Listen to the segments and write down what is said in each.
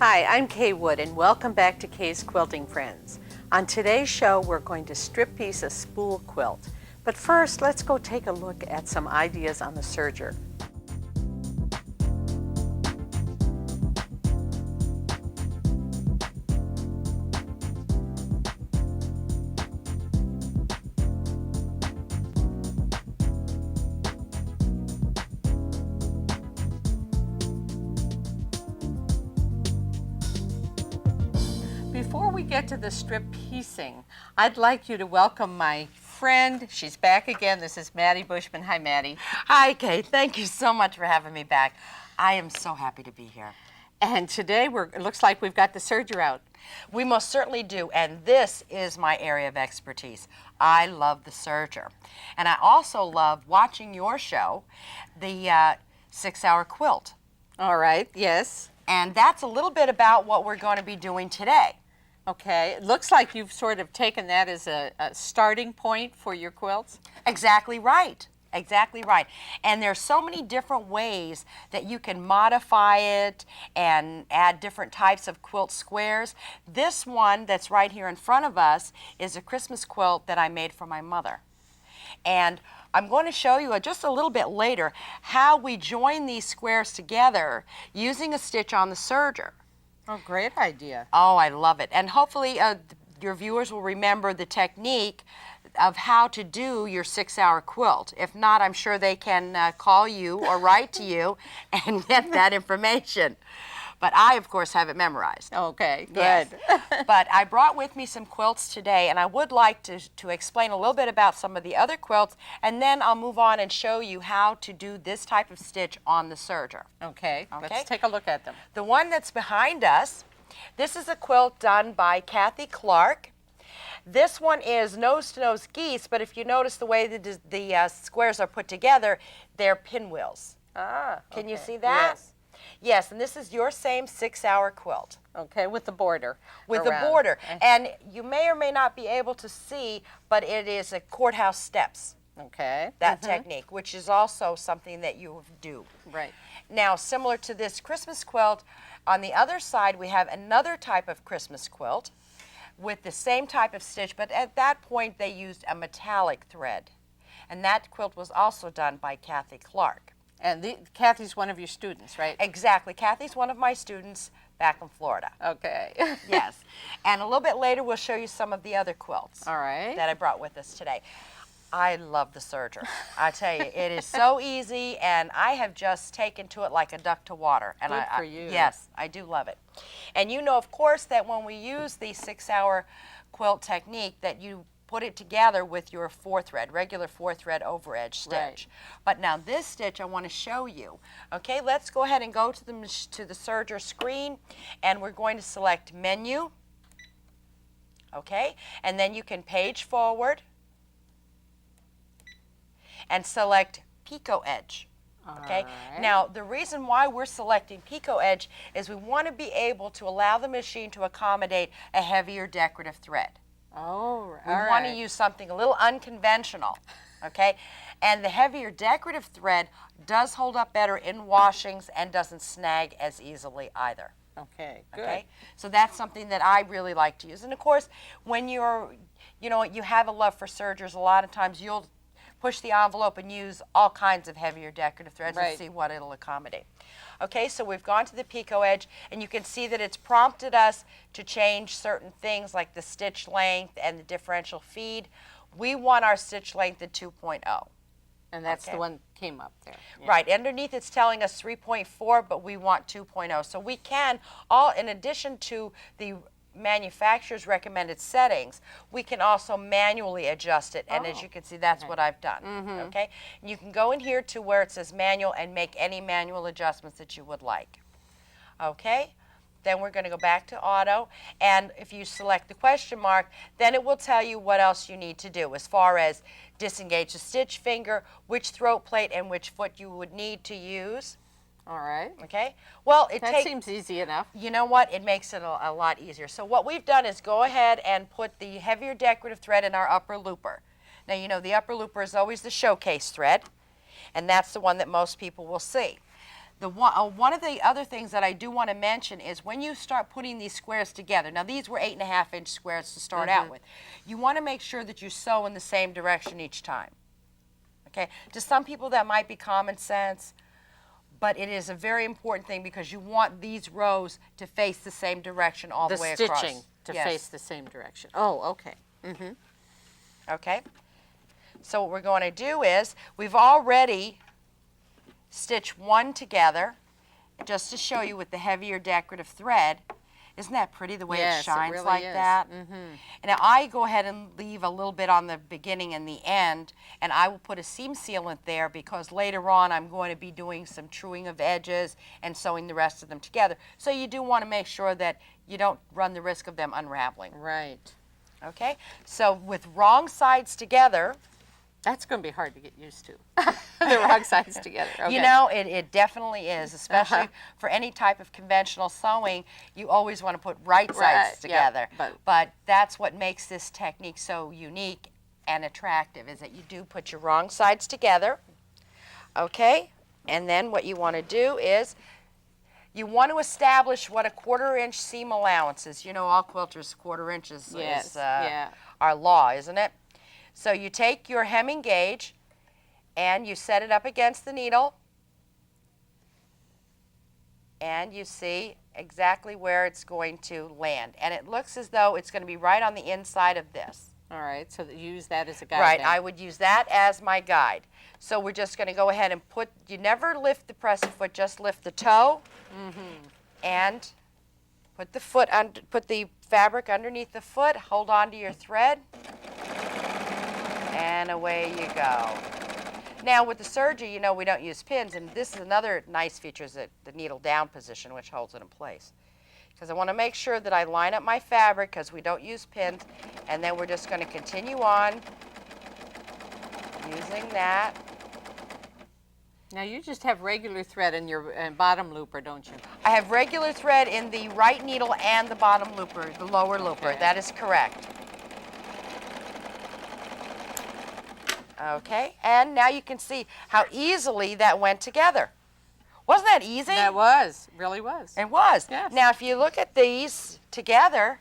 Hi, I'm Kaye Wood and welcome back to Kaye's Quilting Friends. On today's show, we're going to strip piece a spool quilt. But first, let's go take a look at some ideas on the serger. Before we get to the strip piecing, I'd like you to welcome my friend. She's back again. This is Maddie Bushman. Hi, Maddie. Hi, Kaye. Thank you so much for having me back. I am so happy to be here. And today it looks like we've got the serger out. We most certainly do, and this is my area of expertise. I love the serger. And I also love watching your show, the 6-Hour Quilt. All right, yes. And that's a little bit about what we're going to be doing today. Okay, it looks like you've sort of taken that as a starting point for your quilts. Exactly right. Exactly right. And there's so many different ways that you can modify it and add different types of quilt squares. This one that's right here in front of us is a Christmas quilt that I made for my mother. And I'm going to show you just a little bit later how we join these squares together using a stitch on the serger. Oh, great idea. Oh, I love it. And hopefully your viewers will remember the technique of how to do your 6-hour quilt. If not, I'm sure they can call you or write to you and get that information. But I, of course, have it memorized. Okay, good. Yes. But I brought with me some quilts today, and I would like to explain a little bit about some of the other quilts, and then I'll move on and show you how to do this type of stitch on the serger. Okay, let's take a look at them. The one that's behind us, this is a quilt done by Kaye Clark. This one is nose-to-nose geese, but if you notice the way the squares are put together, they're pinwheels. Ah, Can you see that? Yes. Yes, and this is your same 6-hour quilt. Okay, with the border. With the border. And you may or may not be able to see, but it is a courthouse steps. Okay. That technique, which is also something that you do. Right. Now, similar to this Christmas quilt, on the other side we have another type of Christmas quilt with the same type of stitch, but at that point they used a metallic thread. And that quilt was also done by Kaye Clark. And Kathy's one of your students, right? Exactly. Kathy's one of my students back in Florida. Okay. Yes. And a little bit later we'll show you some of the other quilts All right. that I brought with us today. I love the serger. I tell you, it is so easy, and I have just taken to it like a duck to water. And Good for you. Yes, I do love it. And you know, of course, that when we use the 6-hour quilt technique, that you put it together with your 4-thread, regular 4-thread overedge stitch. Right. But now this stitch I want to show you. Okay, let's go ahead and go to the serger screen, and we're going to select Menu. Okay, and then you can page forward and select Pico Edge. Okay, right. Now the reason why we're selecting Pico Edge is we want to be able to allow the machine to accommodate a heavier decorative thread. Oh, We want to use something a little unconventional, okay? And the heavier decorative thread does hold up better in washings and doesn't snag as easily either. Okay, good. Okay, so that's something that I really like to use. And of course, when you have a love for sergers, a lot of times you'll push the envelope and use all kinds of heavier decorative threads and see what it'll accommodate. Okay, so we've gone to the Pico Edge, and you can see that it's prompted us to change certain things like the stitch length and the differential feed. We want our stitch length at 2.0. And that's the one that came up there. Yeah. Right, underneath it's telling us 3.4, but we want 2.0. So we can, in addition to the manufacturer's recommended settings, we can also manually adjust it, and as you can see, that's what I've done. Okay, and you can go in here to where it says manual and make any manual adjustments that you would like. Okay, then we're going to go back to auto, and if you select the question mark, then it will tell you what else you need to do as far as disengage the stitch finger, which throat plate and which foot you would need to use. All right. Okay. Well, that seems easy enough. You know what? It makes it a lot easier. So what we've done is go ahead and put the heavier decorative thread in our upper looper. Now, you know, the upper looper is always the showcase thread, and that's the one that most people will see. One of the other things that I do want to mention is when you start putting these squares together, now these were 8.5-inch squares to start out with, you want to make sure that you sew in the same direction each time. Okay, to some people that might be common sense, but it is a very important thing because you want these rows to face the same direction all the way across. The stitching to face the same direction. Oh, okay. Okay, so what we're going to do is we've already stitched one together just to show you with the heavier decorative thread. Isn't that pretty the way it shines really like is. that? And now I go ahead and leave a little bit on the beginning and the end, and I will put a seam sealant there because later on I'm going to be doing some truing of edges and sewing the rest of them together. So you do want to make sure that you don't run the risk of them unraveling. Right. Okay, so with wrong sides together, that's going to be hard to get used to. The wrong sides together. Okay. You know, it definitely is, especially for any type of conventional sewing. You always want to put right sides together. But that's what makes this technique so unique and attractive, is that you do put your wrong sides together. Okay, and then what you want to do is you want to establish what a 1/4 inch seam allowance is. You know, all quilters 1/4 inches is our law, isn't it? So you take your hemming gauge and you set it up against the needle and you see exactly where it's going to land. And it looks as though it's going to be right on the inside of this. All right, so use that as a guide. Right, then. I would use that as my guide. So we're just going to go ahead and you never lift the pressing foot, just lift the toe and put the fabric underneath the foot, hold on to your thread, and away you go. Now with the serger, you know, we don't use pins, and this is another nice feature, is the needle down position, which holds it in place. Because I want to make sure that I line up my fabric, because we don't use pins, and then we're just going to continue on using that. Now you just have regular thread in your bottom looper, don't you? I have regular thread in the right needle and the bottom looper, the lower looper. That is correct. Okay, and now you can see how easily that went together. Wasn't that easy? That was, really was. It was. Yes. Now if you look at these together,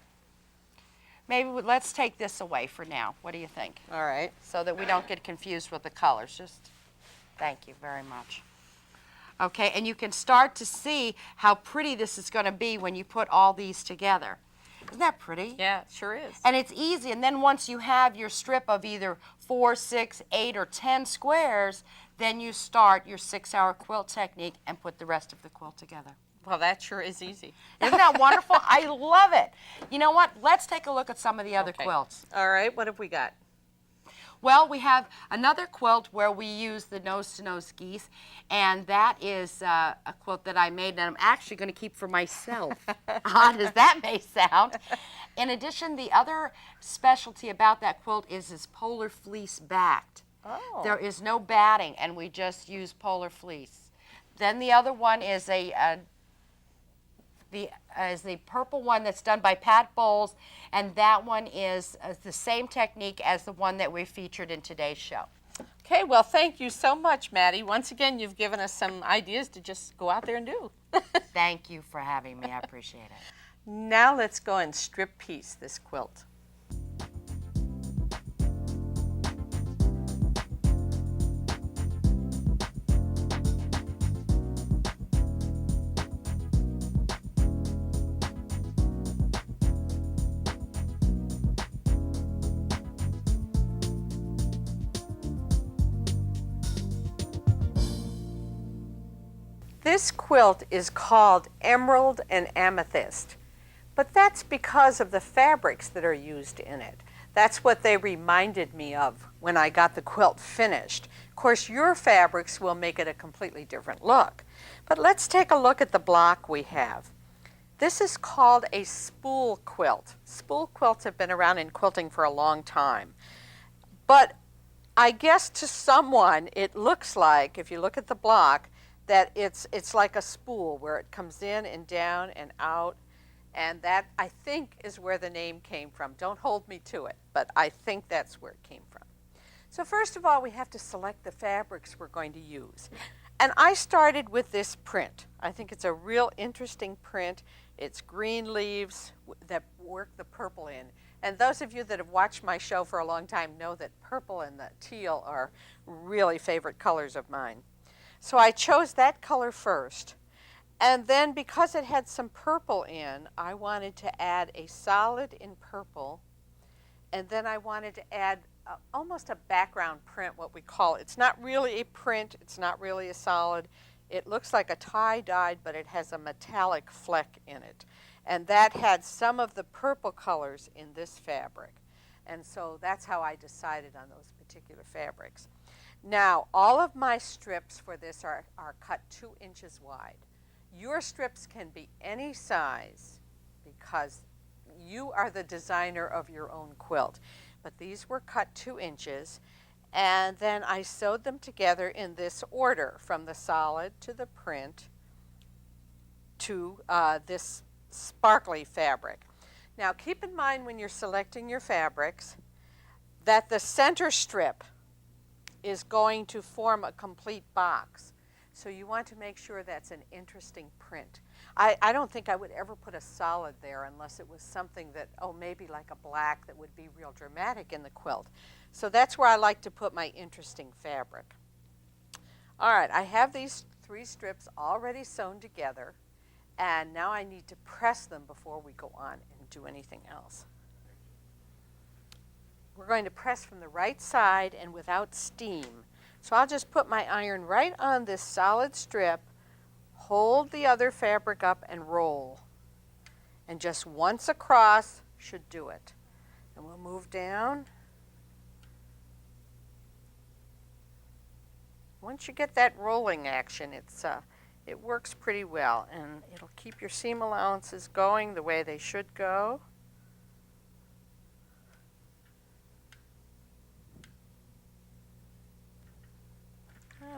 maybe let's take this away for now. What do you think? All right. So that we don't get confused with the colors. Just thank you very much. Okay, and you can start to see how pretty this is going to be when you put all these together. Isn't that pretty? Yeah, it sure is. And it's easy, and then once you have your strip of either 4, 6, 8, or 10 squares, then you start your 6-hour quilt technique and put the rest of the quilt together. Well, that sure is easy. Isn't that wonderful? I love it. You know what? Let's take a look at some of the other quilts. All right, what have we got? Well, we have another quilt where we use the nose-to-nose geese, and that is a quilt that I made, and I'm actually going to keep for myself, odd as that may sound. In addition, the other specialty about that quilt is it's polar fleece backed. Oh. There is no batting, and we just use polar fleece. Then the other one is the purple one that's done by Pat Bowles, and that one is the same technique as the one that we featured in today's show. Okay, well, thank you so much, Maddie. Once again, you've given us some ideas to just go out there and do. Thank you for having me. I appreciate it. Now let's go and strip piece this quilt. This quilt is called Emerald and Amethyst, but that's because of the fabrics that are used in it. That's what they reminded me of when I got the quilt finished. Of course, your fabrics will make it a completely different look. But let's take a look at the block we have. This is called a spool quilt. Spool quilts have been around in quilting for a long time. But I guess to someone it looks like, if you look at the block, that it's like a spool where it comes in and down and out, and that I think is where the name came from. Don't hold me to it, but I think that's where it came from. So first of all, we have to select the fabrics we're going to use. And I started with this print. I think it's a real interesting print. It's green leaves that work the purple in. And those of you that have watched my show for a long time know that purple and the teal are really favorite colors of mine. So I chose that color first. And then because it had some purple in, I wanted to add a solid in purple. And then I wanted to add almost a background print, what we call it. It's not really a print. It's not really a solid. It looks like a tie-dyed, but it has a metallic fleck in it. And that had some of the purple colors in this fabric. And so that's how I decided on those particular fabrics. Now, all of my strips for this are cut 2 inches wide. Your strips can be any size because you are the designer of your own quilt. But these were cut 2 inches, and then I sewed them together in this order, from the solid to the print to this sparkly fabric. Now keep in mind when you're selecting your fabrics that the center strip is going to form a complete box. So you want to make sure that's an interesting print. I don't think I would ever put a solid there unless it was something that, oh, maybe like a black that would be real dramatic in the quilt. So that's where I like to put my interesting fabric. All right, I have these 3 strips already sewn together, and now I need to press them before we go on and do anything else. We're going to press from the right side and without steam. So I'll just put my iron right on this solid strip, hold the other fabric up and roll. And just once across should do it. And we'll move down. Once you get that rolling action, it works pretty well, and it'll keep your seam allowances going the way they should go.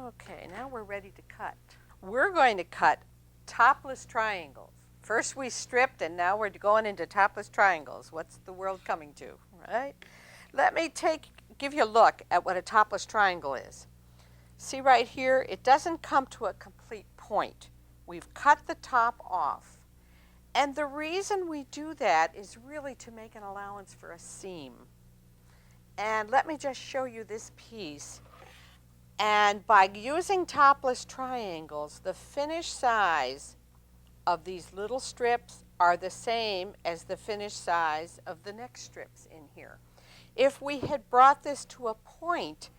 Okay, now we're ready to cut. We're going to cut topless triangles. First we stripped, and now we're going into topless triangles. What's the world coming to, right? Let me give you a look at what a topless triangle is. See right here, it doesn't come to a complete point. We've cut the top off. And the reason we do that is really to make an allowance for a seam. And let me just show you this piece. And by using topless triangles, the finished size of these little strips are the same as the finished size of the next strips in here. If we had brought this to a point,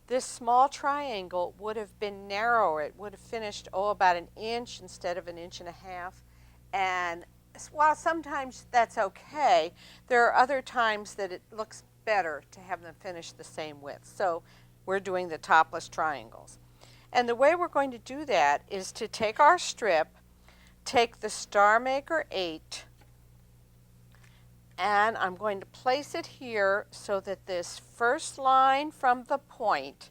this small triangle would have been narrower. It would have finished, about 1 inch instead of 1.5 inches. And while sometimes that's okay, there are other times that it looks better to have them finish the same width. So we're doing the topless triangles. And the way we're going to do that is to take our strip, take the Starmaker 8, and I'm going to place it here so that this first line from the point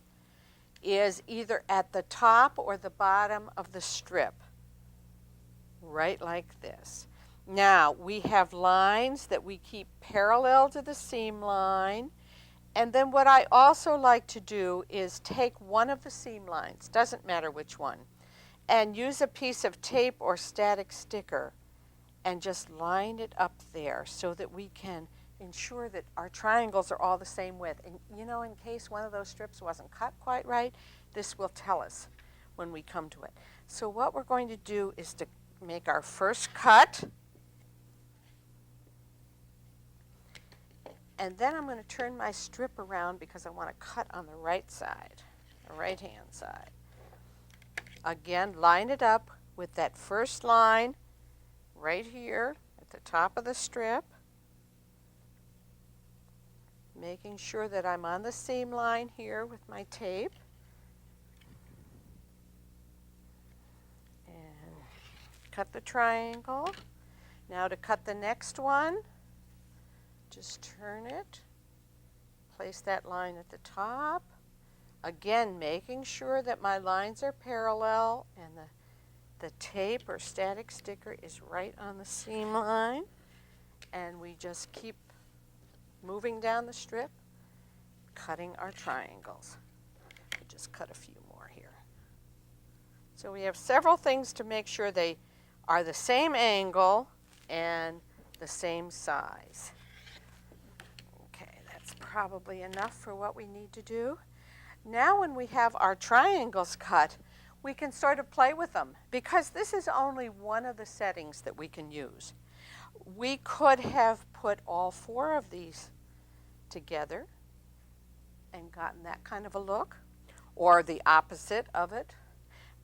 is either at the top or the bottom of the strip, right like this. Now we have lines that we keep parallel to the seam line. And then what I also like to do is take one of the seam lines, doesn't matter which one, and use a piece of tape or static sticker and just line it up there so that we can ensure that our triangles are all the same width. And you know, in case one of those strips wasn't cut quite right, this will tell us when we come to it. So what we're going to do is to make our first cut. And then I'm going to turn my strip around because I want to cut on the right side, the right-hand side. Again, line it up with that first line right here at the top of the strip, making sure that I'm on the seam line here with my tape. And cut the triangle. Now to cut the next one, just turn it, place that line at the top. Again, making sure that my lines are parallel and the tape or static sticker is right on the seam line. And we just keep moving down the strip, cutting our triangles. Just cut a few more here. So we have several things to make sure they are the same angle and the same size. Okay, that's probably enough for what we need to do. Now when we have our triangles cut, we can sort of play with them because this is only one of the settings that we can use. We could have put all 4 of these together and gotten that kind of a look, or the opposite of it.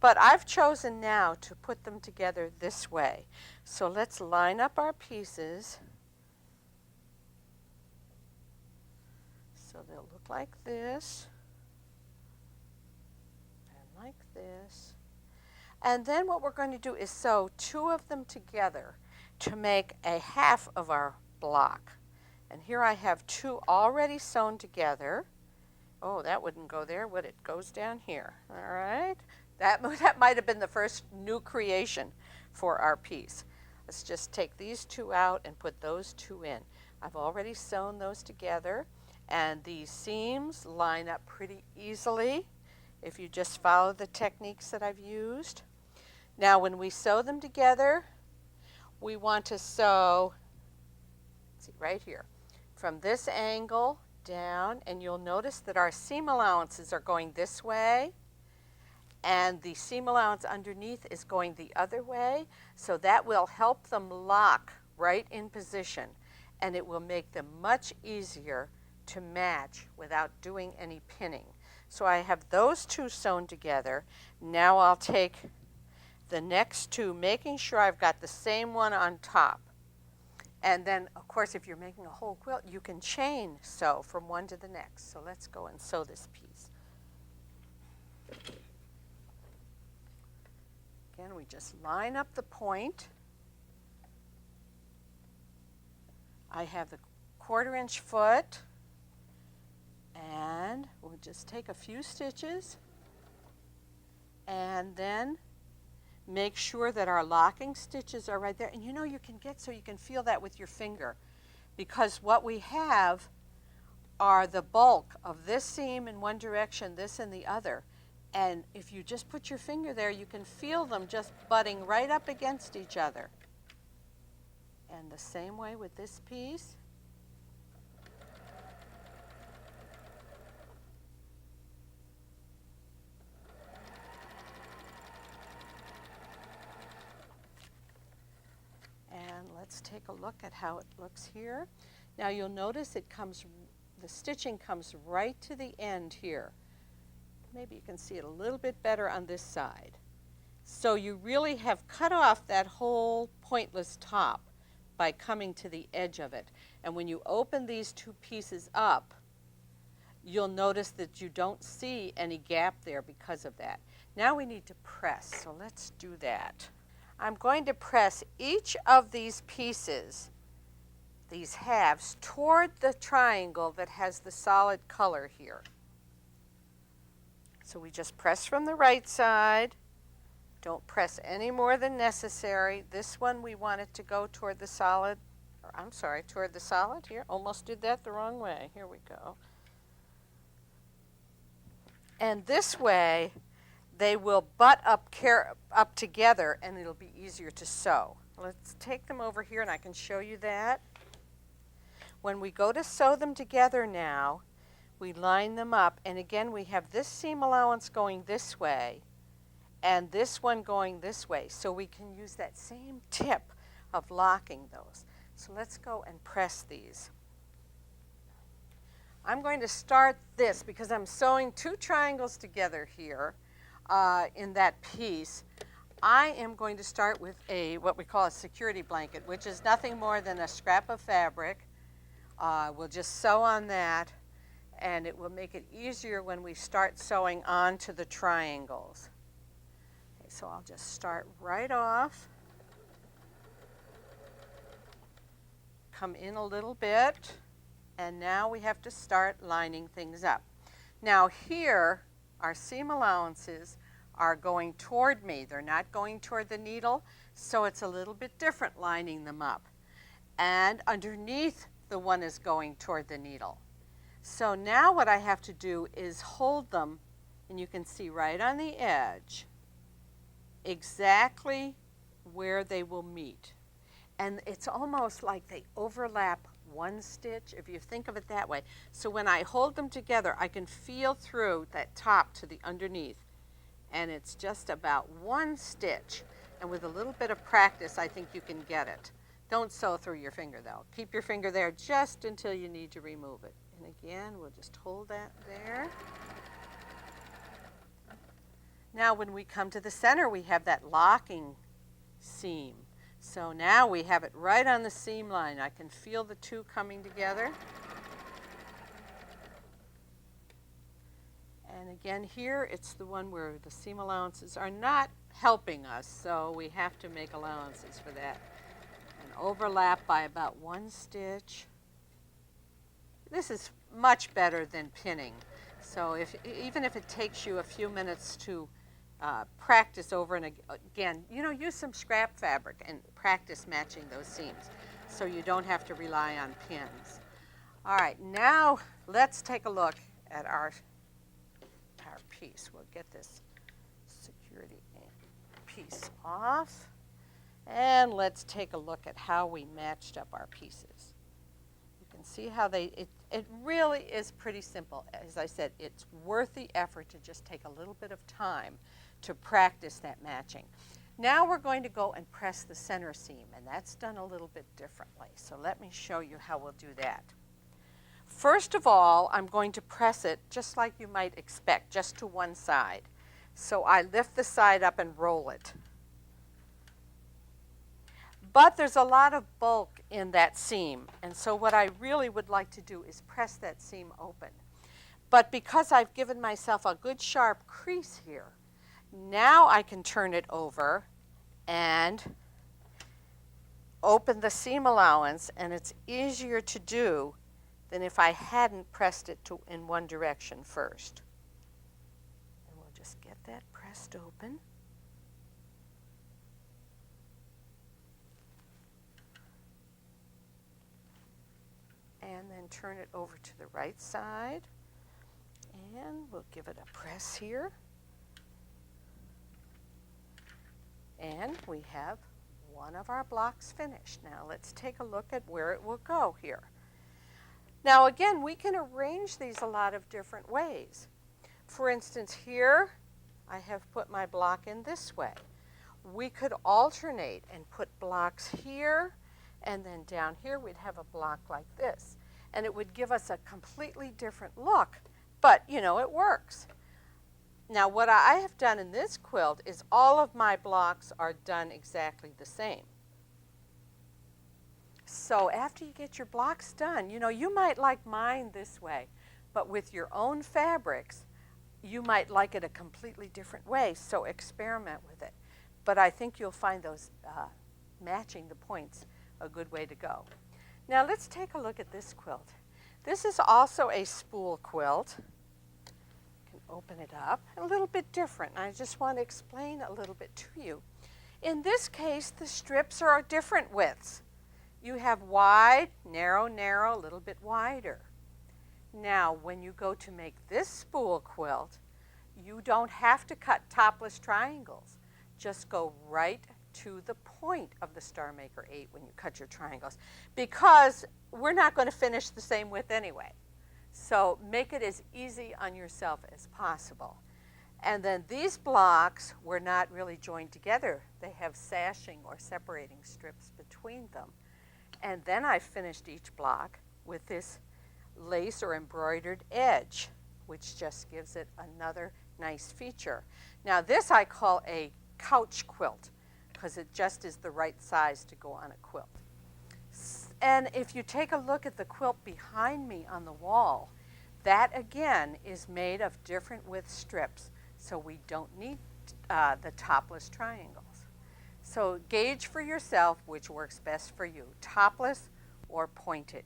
But I've chosen now to put them together this way. So let's line up our pieces so they'll look like this and like this. And then what we're going to do is sew 2 of them together to make a half of our block. And here I have 2 already sewn together. Oh, that wouldn't go there, would it? Goes down here. All right. That might have been the first new creation for our piece. Let's just take these 2 out and put those 2 in. I've already sewn those together, and these seams line up pretty easily if you just follow the techniques that I've used. Now when we sew them together, we want to sew, see right here, from this angle down, and you'll notice that our seam allowances are going this way and the seam allowance underneath is going the other way, so that will help them lock right in position, and it will make them much easier to match without doing any pinning. So I have those 2 sewn together. Now I'll take the next 2, making sure I've got the same one on top. And then, of course, if you're making a whole quilt, you can chain sew from one to the next. So let's go and sew this piece. Again, we just line up the point. I have the 1/4 inch foot, and we'll just take a few stitches and then make sure that our locking stitches are right there. And you know, you can get so you can feel that with your finger, because what we have are the bulk of this seam in one direction, this in the other. And if you just put your finger there, you can feel them just butting right up against each other. And the same way with this piece. And let's take a look at how it looks here. Now you'll notice the stitching comes right to the end here. Maybe you can see it a little bit better on this side. So you really have cut off that whole pointless top by coming to the edge of it. And when you open these 2 pieces up, you'll notice that you don't see any gap there because of that. Now we need to press, so let's do that. I'm going to press each of these pieces, these halves, toward the triangle that has the solid color here. So we just press from the right side. Don't press any more than necessary. This one we want it to go toward the solid, or I'm sorry, toward the solid here. Almost did that the wrong way. Here we go. And this way, they will butt up together, and it'll be easier to sew. Let's take them over here, and I can show you that. When we go to sew them together now, we line them up, and again we have this seam allowance going this way and this one going this way, so we can use that same tip of locking those. So let's go and press these. I'm going to start this because I'm sewing 2 triangles together here in that piece. I am going to start with what we call a security blanket, which is nothing more than a scrap of fabric. We'll just sew on that, and it will make it easier when we start sewing onto the triangles. Okay, so I'll just start right off, come in a little bit, and now we have to start lining things up. Now here, our seam allowances are going toward me. They're not going toward the needle, so it's a little bit different lining them up. And underneath, the one is going toward the needle. So now what I have to do is hold them, and you can see right on the edge. exactly where they will meet. And it's almost like they overlap one stitch, if you think of it that way. So when I hold them together, I can feel through that top to the underneath. And it's just about one stitch. And with a little bit of practice, I think you can get it. Don't sew through your finger, though. Keep your finger there just until you need to remove it. And again, we'll just hold that there. Now when we come to the center, we have that locking seam. So now we have it right on the seam line. I can feel the two coming together. And again here, it's the one where the seam allowances are not helping us, so we have to make allowances for that. And overlap by about one stitch. This is much better than pinning. So even if it takes you a few minutes to practice over and again, use some scrap fabric and practice matching those seams so you don't have to rely on pins. All right, now let's take a look at our piece. We'll get this security piece off, and let's take a look at how we matched up our pieces. You can see how it really is pretty simple. As I said, it's worth the effort to just take a little bit of time to practice that matching. Now we're going to go and press the center seam, and that's done a little bit differently. So let me show you how we'll do that. First of all, I'm going to press it just like you might expect, just to one side. So I lift the side up and roll it. But there's a lot of bulk in that seam, and so what I really would like to do is press that seam open. But because I've given myself a good sharp crease here, now I can turn it over and open the seam allowance, and it's easier to do than if I hadn't pressed it in one direction first. And we'll just get that pressed open. And then turn it over to the right side. And we'll give it a press here. And we have one of our blocks finished. Now let's take a look at where it will go here. Now again, we can arrange these a lot of different ways. For instance, here I have put my block in this way. We could alternate and put blocks here, and then down here we'd have a block like this. And it would give us a completely different look, but it works. Now what I have done in this quilt is all of my blocks are done exactly the same. So after you get your blocks done, you might like mine this way, but with your own fabrics, you might like it a completely different way, so experiment with it. But I think you'll find those matching the points a good way to go. Now let's take a look at this quilt. This is also a spool quilt. You can open it up, a little bit different. I just want to explain a little bit to you. In this case, the strips are different widths. You have wide, narrow, narrow, a little bit wider. Now, when you go to make this spool quilt, you don't have to cut topless triangles. Just go right to the point of the Starmaker 8 when you cut your triangles, because we're not going to finish the same width anyway. So make it as easy on yourself as possible. And then these blocks were not really joined together. They have sashing or separating strips between them. And then I finished each block with this lace or embroidered edge, which just gives it another nice feature. Now this I call a couch quilt, because it just is the right size to go on a quilt. And if you take a look at the quilt behind me on the wall, that again is made of different width strips, so we don't need the topless triangles. So gauge for yourself which works best for you, topless or pointed.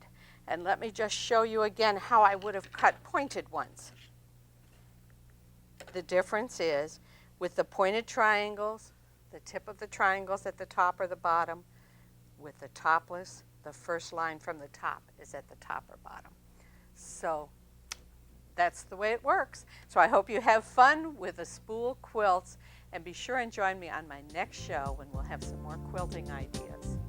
And let me just show you again how I would have cut pointed ones. The difference is with the pointed triangles, the tip of the triangles at the top or the bottom. With the topless, the first line from the top is at the top or bottom. So that's the way it works. So I hope you have fun with the spool quilts, And be sure and join me on my next show when we'll have some more quilting ideas.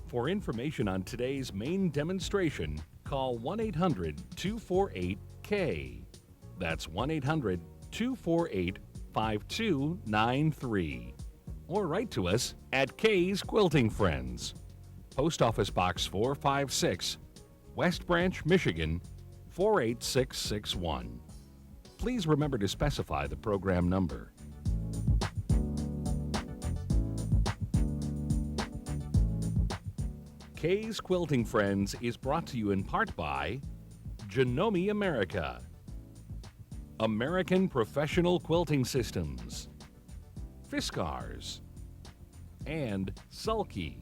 For information on today's main demonstration, call 1-800-248-KAYE. That's 1-800-248-5293. Or write to us at Kaye's Quilting Friends, Post Office Box 456, West Branch, Michigan 48661. Please remember to specify the program number. Kaye's Quilting Friends is brought to you in part by Janome America, American Professional Quilting Systems, Fiskars, and Sulky.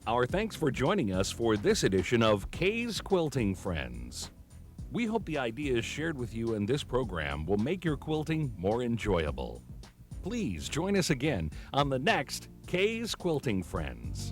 Our thanks for joining us for this edition of Kaye's Quilting Friends. We hope the ideas shared with you in this program will make your quilting more enjoyable. Please join us again on the next Kaye's Quilting Friends.